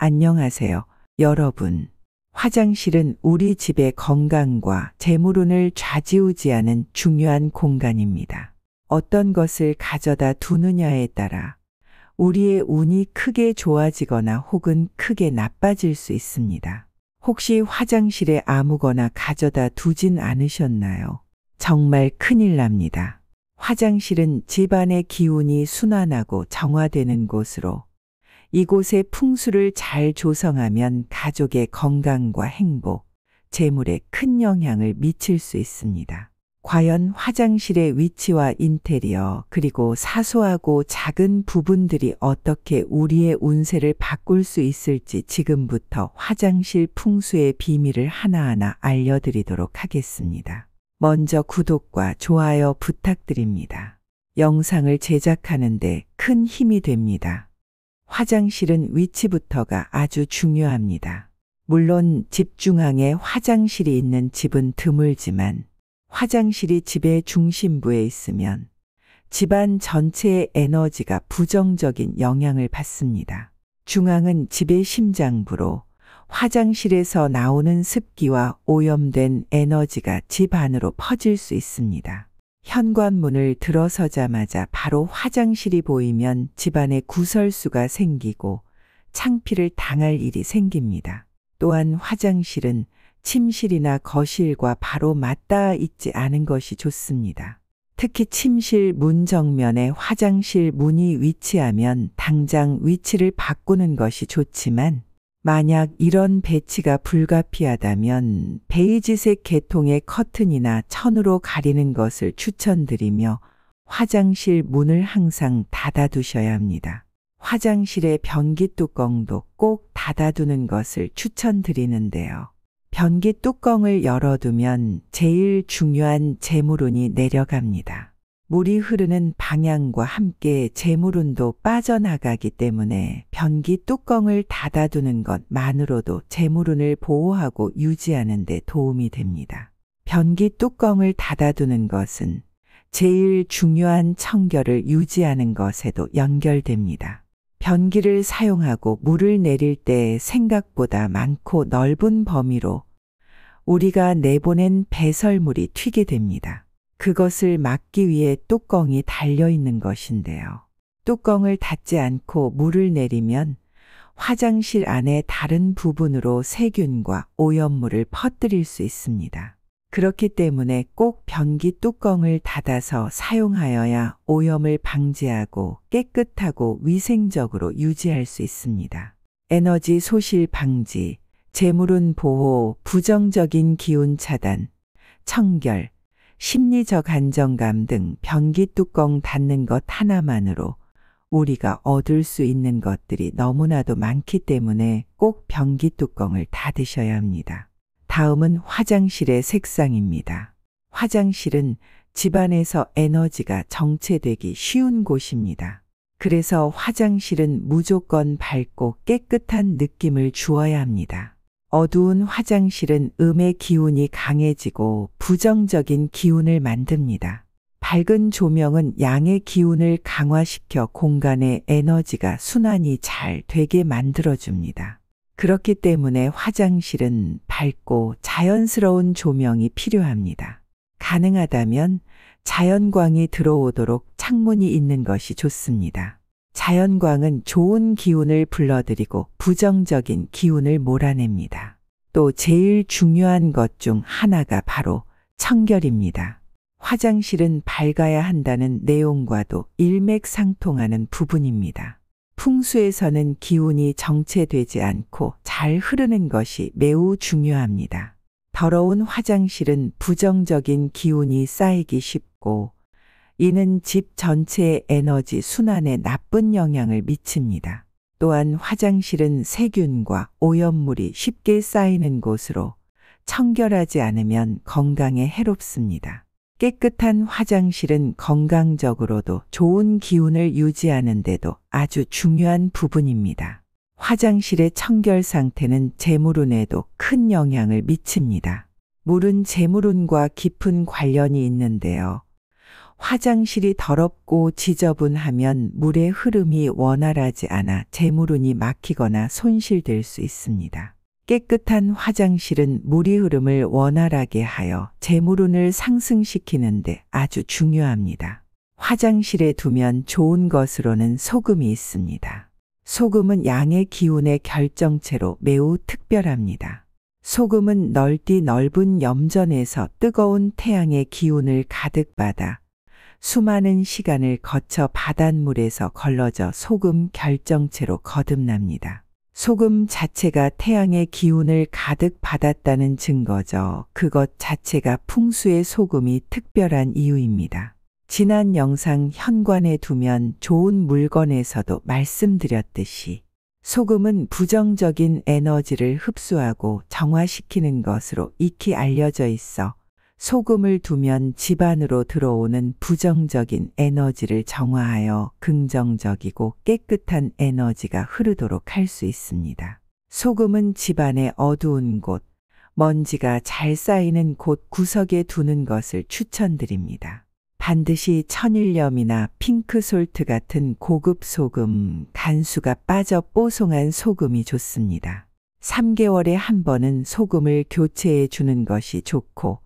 안녕하세요, 여러분. 화장실은 우리 집의 건강과 재물운을 좌지우지하는 중요한 공간입니다. 어떤 것을 가져다 두느냐에 따라 우리의 운이 크게 좋아지거나 혹은 크게 나빠질 수 있습니다. 혹시 화장실에 아무거나 가져다 두진 않으셨나요? 정말 큰일 납니다. 화장실은 집안의 기운이 순환하고 정화되는 곳으로 이곳의 풍수를 잘 조성하면 가족의 건강과 행복, 재물에 큰 영향을 미칠 수 있습니다. 과연 화장실의 위치와 인테리어 그리고 사소하고 작은 부분들이 어떻게 우리의 운세를 바꿀 수 있을지 지금부터 화장실 풍수의 비밀을 하나하나 알려드리도록 하겠습니다. 먼저 구독과 좋아요 부탁드립니다. 영상을 제작하는데 큰 힘이 됩니다. 화장실은 위치부터가 아주 중요합니다. 물론 집 중앙에 화장실이 있는 집은 드물지만 화장실이 집의 중심부에 있으면 집안 전체의 에너지가 부정적인 영향을 받습니다. 중앙은 집의 심장부로 화장실에서 나오는 습기와 오염된 에너지가 집 안으로 퍼질 수 있습니다. 현관문을 들어서자마자 바로 화장실이 보이면 집안에 구설수가 생기고 창피를 당할 일이 생깁니다. 또한 화장실은 침실이나 거실과 바로 맞닿아 있지 않은 것이 좋습니다. 특히 침실 문 정면에 화장실 문이 위치하면 당장 위치를 바꾸는 것이 좋지만 만약 이런 배치가 불가피하다면 베이지색 계통의 커튼이나 천으로 가리는 것을 추천드리며 화장실 문을 항상 닫아두셔야 합니다. 화장실의 변기 뚜껑도 꼭 닫아두는 것을 추천드리는데요. 변기 뚜껑을 열어두면 제일 중요한 재물운이 내려갑니다. 물이 흐르는 방향과 함께 재물운도 빠져나가기 때문에 변기 뚜껑을 닫아두는 것만으로도 재물운을 보호하고 유지하는 데 도움이 됩니다. 변기 뚜껑을 닫아두는 것은 제일 중요한 청결을 유지하는 것에도 연결됩니다. 변기를 사용하고 물을 내릴 때 생각보다 많고 넓은 범위로 우리가 내보낸 배설물이 튀게 됩니다. 그것을 막기 위해 뚜껑이 달려있는 것인데요. 뚜껑을 닫지 않고 물을 내리면 화장실 안의 다른 부분으로 세균과 오염물을 퍼뜨릴 수 있습니다. 그렇기 때문에 꼭 변기 뚜껑을 닫아서 사용하여야 오염을 방지하고 깨끗하고 위생적으로 유지할 수 있습니다. 에너지 소실 방지, 재물운 보호, 부정적인 기운 차단, 청결, 심리적 안정감 등 변기 뚜껑 닫는 것 하나만으로 우리가 얻을 수 있는 것들이 너무나도 많기 때문에 꼭 변기 뚜껑을 닫으셔야 합니다. 다음은 화장실의 색상입니다. 화장실은 집안에서 에너지가 정체되기 쉬운 곳입니다. 그래서 화장실은 무조건 밝고 깨끗한 느낌을 주어야 합니다. 어두운 화장실은 음의 기운이 강해지고 부정적인 기운을 만듭니다. 밝은 조명은 양의 기운을 강화시켜 공간의 에너지가 순환이 잘 되게 만들어줍니다. 그렇기 때문에 화장실은 밝고 자연스러운 조명이 필요합니다. 가능하다면 자연광이 들어오도록 창문이 있는 것이 좋습니다. 자연광은 좋은 기운을 불러들이고 부정적인 기운을 몰아냅니다. 또 제일 중요한 것 중 하나가 바로 청결입니다. 화장실은 밝아야 한다는 내용과도 일맥상통하는 부분입니다. 풍수에서는 기운이 정체되지 않고 잘 흐르는 것이 매우 중요합니다. 더러운 화장실은 부정적인 기운이 쌓이기 쉽고 이는 집 전체의 에너지 순환에 나쁜 영향을 미칩니다. 또한 화장실은 세균과 오염물이 쉽게 쌓이는 곳으로 청결하지 않으면 건강에 해롭습니다. 깨끗한 화장실은 건강적으로도 좋은 기운을 유지하는 데도 아주 중요한 부분입니다. 화장실의 청결 상태는 재물운에도 큰 영향을 미칩니다. 물은 재물운과 깊은 관련이 있는데요. 화장실이 더럽고 지저분하면 물의 흐름이 원활하지 않아 재물운이 막히거나 손실될 수 있습니다. 깨끗한 화장실은 물의 흐름을 원활하게 하여 재물운을 상승시키는데 아주 중요합니다. 화장실에 두면 좋은 것으로는 소금이 있습니다. 소금은 양의 기운의 결정체로 매우 특별합니다. 소금은 넓은 염전에서 뜨거운 태양의 기운을 가득 받아 수많은 시간을 거쳐 바닷물에서 걸러져 소금 결정체로 거듭납니다. 소금 자체가 태양의 기운을 가득 받았다는 증거죠. 그것 자체가 풍수의 소금이 특별한 이유입니다. 지난 영상 현관에 두면 좋은 물건에서도 말씀드렸듯이 소금은 부정적인 에너지를 흡수하고 정화시키는 것으로 익히 알려져 있어 소금을 두면 집 안으로 들어오는 부정적인 에너지를 정화하여 긍정적이고 깨끗한 에너지가 흐르도록 할 수 있습니다. 소금은 집안의 어두운 곳, 먼지가 잘 쌓이는 곳 구석에 두는 것을 추천드립니다. 반드시 천일염이나 핑크솔트 같은 고급 소금, 간수가 빠져 뽀송한 소금이 좋습니다. 3개월에 한 번은 소금을 교체해 주는 것이 좋고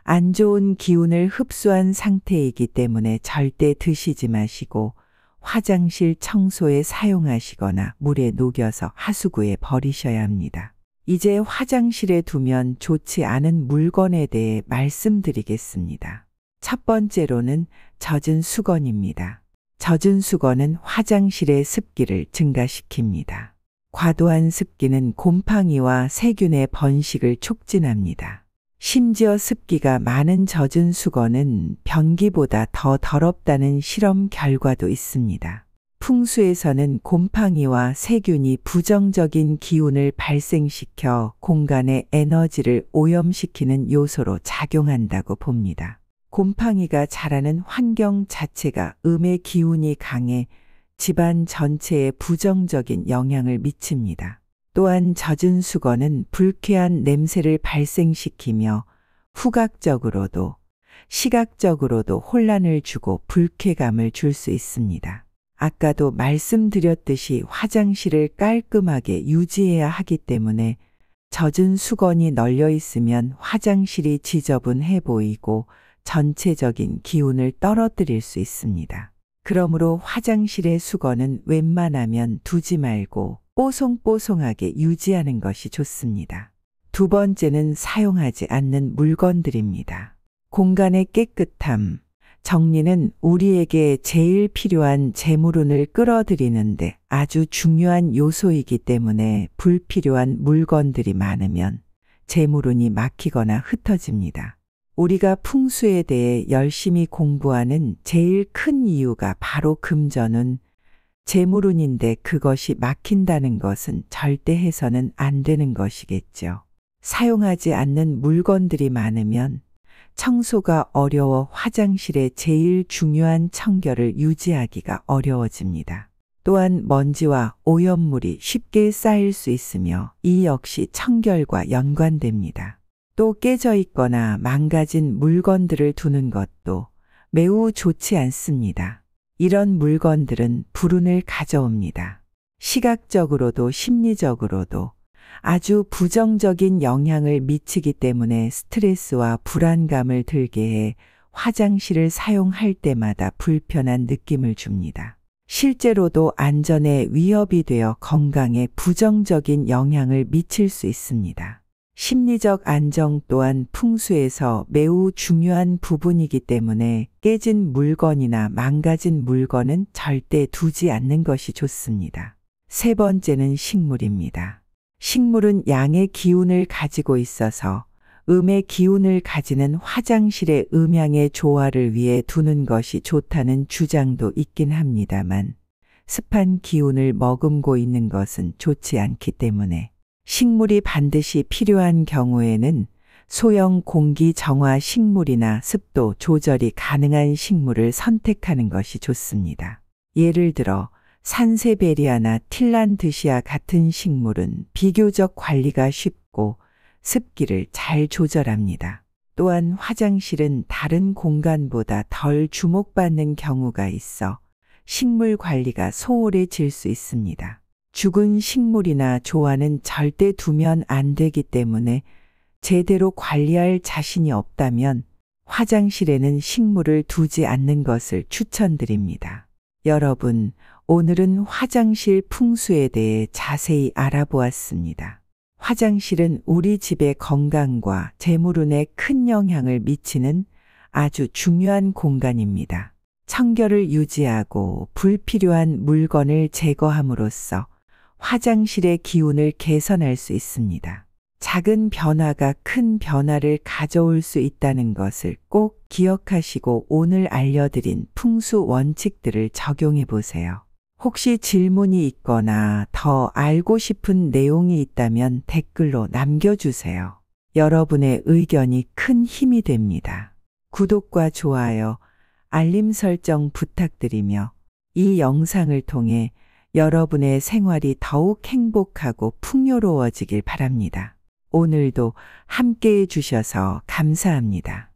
안 좋은 기운을 흡수한 상태이기 때문에 절대 드시지 마시고 화장실 청소에 사용하시거나 물에 녹여서 하수구에 버리셔야 합니다. 이제 화장실에 두면 좋지 않은 물건에 대해 말씀드리겠습니다. 첫 번째로는 젖은 수건입니다. 젖은 수건은 화장실의 습기를 증가시킵니다. 과도한 습기는 곰팡이와 세균의 번식을 촉진합니다. 심지어 습기가 많은 젖은 수건은 변기보다 더 더럽다는 실험 결과도 있습니다. 풍수에서는 곰팡이와 세균이 부정적인 기운을 발생시켜 공간의 에너지를 오염시키는 요소로 작용한다고 봅니다. 곰팡이가 자라는 환경 자체가 음의 기운이 강해 집안 전체에 부정적인 영향을 미칩니다. 또한 젖은 수건은 불쾌한 냄새를 발생시키며 후각적으로도 시각적으로도 혼란을 주고 불쾌감을 줄 수 있습니다. 아까도 말씀드렸듯이 화장실을 깔끔하게 유지해야 하기 때문에 젖은 수건이 널려 있으면 화장실이 지저분해 보이고 전체적인 기운을 떨어뜨릴 수 있습니다. 그러므로 화장실의 수건은 웬만하면 두지 말고 뽀송뽀송하게 유지하는 것이 좋습니다. 두 번째는 사용하지 않는 물건들입니다. 공간의 깨끗함, 정리는 우리에게 제일 필요한 재물운을 끌어들이는데 아주 중요한 요소이기 때문에 불필요한 물건들이 많으면 재물운이 막히거나 흩어집니다. 우리가 풍수에 대해 열심히 공부하는 제일 큰 이유가 바로 금전운, 재물운인데 그것이 막힌다는 것은 절대 해서는 안 되는 것이겠죠. 사용하지 않는 물건들이 많으면 청소가 어려워 화장실의 제일 중요한 청결을 유지하기가 어려워집니다. 또한 먼지와 오염물이 쉽게 쌓일 수 있으며 이 역시 청결과 연관됩니다. 또 깨져 있거나 망가진 물건들을 두는 것도 매우 좋지 않습니다. 이런 물건들은 불운을 가져옵니다. 시각적으로도 심리적으로도 아주 부정적인 영향을 미치기 때문에 스트레스와 불안감을 들게 해 화장실을 사용할 때마다 불편한 느낌을 줍니다. 실제로도 안전에 위협이 되어 건강에 부정적인 영향을 미칠 수 있습니다. 심리적 안정 또한 풍수에서 매우 중요한 부분이기 때문에 깨진 물건이나 망가진 물건은 절대 두지 않는 것이 좋습니다. 세 번째는 식물입니다. 식물은 양의 기운을 가지고 있어서 음의 기운을 가지는 화장실의 음양의 조화를 위해 두는 것이 좋다는 주장도 있긴 합니다만 습한 기운을 머금고 있는 것은 좋지 않기 때문에 식물이 반드시 필요한 경우에는 소형 공기 정화 식물이나 습도 조절이 가능한 식물을 선택하는 것이 좋습니다. 예를 들어 산세베리아나 틸란드시아 같은 식물은 비교적 관리가 쉽고 습기를 잘 조절합니다. 또한 화장실은 다른 공간보다 덜 주목받는 경우가 있어 식물 관리가 소홀해질 수 있습니다. 죽은 식물이나 조화는 절대 두면 안 되기 때문에 제대로 관리할 자신이 없다면 화장실에는 식물을 두지 않는 것을 추천드립니다. 여러분, 오늘은 화장실 풍수에 대해 자세히 알아보았습니다. 화장실은 우리 집의 건강과 재물운에 큰 영향을 미치는 아주 중요한 공간입니다. 청결을 유지하고 불필요한 물건을 제거함으로써 화장실의 기운을 개선할 수 있습니다. 작은 변화가 큰 변화를 가져올 수 있다는 것을 꼭 기억하시고 오늘 알려드린 풍수 원칙들을 적용해 보세요. 혹시 질문이 있거나 더 알고 싶은 내용이 있다면 댓글로 남겨주세요. 여러분의 의견이 큰 힘이 됩니다. 구독과 좋아요, 알림 설정 부탁드리며 이 영상을 통해 여러분의 생활이 더욱 행복하고 풍요로워지길 바랍니다. 오늘도 함께해 주셔서 감사합니다.